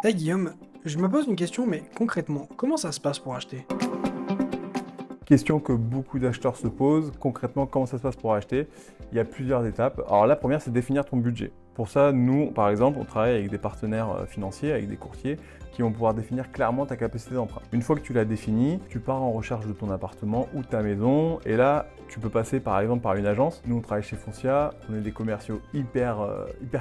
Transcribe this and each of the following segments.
Hey Guillaume, je me pose une question, mais concrètement, comment ça se passe pour acheter? Question que beaucoup d'acheteurs se posent. Concrètement, comment ça se passe pour acheter? Il y a plusieurs étapes. Alors la première, c'est définir ton budget. Pour ça, nous, par exemple, on travaille avec des partenaires financiers, avec des courtiers, qui vont pouvoir définir clairement ta capacité d'emprunt. Une fois que tu l'as défini, tu pars en recherche de ton appartement ou de ta maison, et là, tu peux passer par exemple par une agence. Nous, on travaille chez Foncia, on est des commerciaux hyper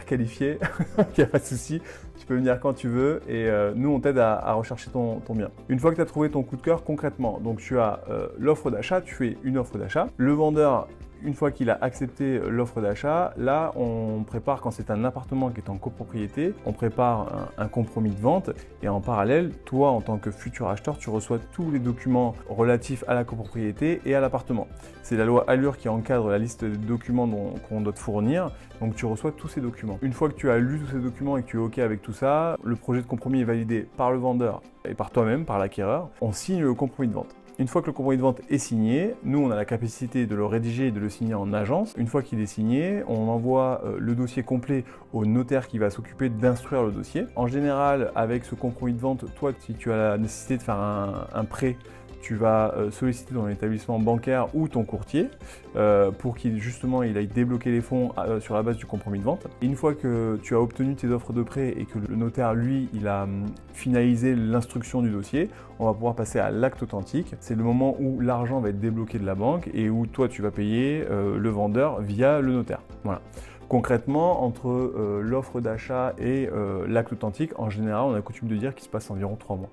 qualifiés, il n'y a pas de souci. Tu peux venir quand tu veux et nous, on t'aide à rechercher ton bien. Une fois que tu as trouvé ton coup de cœur, concrètement, donc tu as l'offre d'achat, tu fais une offre d'achat. Le vendeur, une fois qu'il a accepté l'offre d'achat, là, on prépare, quand c'est un appartement qui est en copropriété, on prépare un compromis de vente et en parallèle, toi, en tant que futur acheteur, tu reçois tous les documents relatifs à la copropriété et à l'appartement. C'est la loi Allure qui encadre la liste de documents qu'on doit te fournir, donc tu reçois tous ces documents. Une fois que tu as lu tous ces documents et que tu es OK avec tout ça, le projet de compromis est validé par le vendeur et par toi-même, par l'acquéreur. On signe le compromis de vente. Une fois que le compromis de vente est signé, nous on a la capacité de le rédiger et de le signer en agence. Une fois qu'il est signé, on envoie le dossier complet au notaire qui va s'occuper d'instruire le dossier. En général, avec ce compromis de vente, toi, si tu as la nécessité de faire un prêt, tu vas solliciter ton établissement bancaire ou ton courtier pour qu'il justement il aille débloquer les fonds sur la base du compromis de vente. Une fois que tu as obtenu tes offres de prêt et que le notaire, lui, il a finalisé l'instruction du dossier, on va pouvoir passer à l'acte authentique. C'est le moment où l'argent va être débloqué de la banque et où toi tu vas payer le vendeur via le notaire. Voilà. Concrètement, entre l'offre d'achat et l'acte authentique, en général, on a coutume de dire qu'il se passe environ 3 mois.